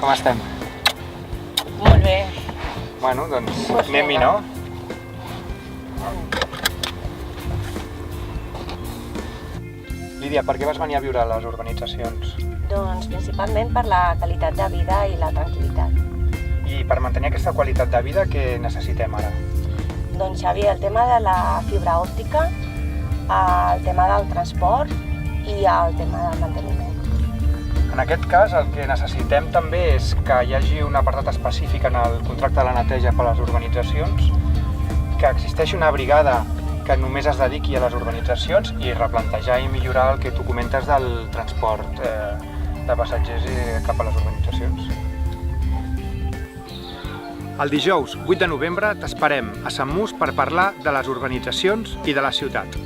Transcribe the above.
Com estem? Molt bé. Bueno, doncs Pues anem-hi, vinga. no? Lídia, per què vas venir a viure a les urbanitzacions? Doncs principalment per la qualitat de vida i la tranquil·litat. I per mantenir aquesta qualitat de vida, què necessitem ara? Doncs Xavi, el tema de la fibra òptica, el tema del transport i el tema del manteniment. En aquest cas, el que necessitem també és que hi hagi un apartat específic en el contracte de la neteja per a les urbanitzacions, que existeixi una brigada que només es dediqui a les urbanitzacions i replantejar i millorar el que tu comentes del transport de passatgers cap a les urbanitzacions. El dijous 8 de novembre t'esperem a Sant Must per parlar de les urbanitzacions i de la ciutat.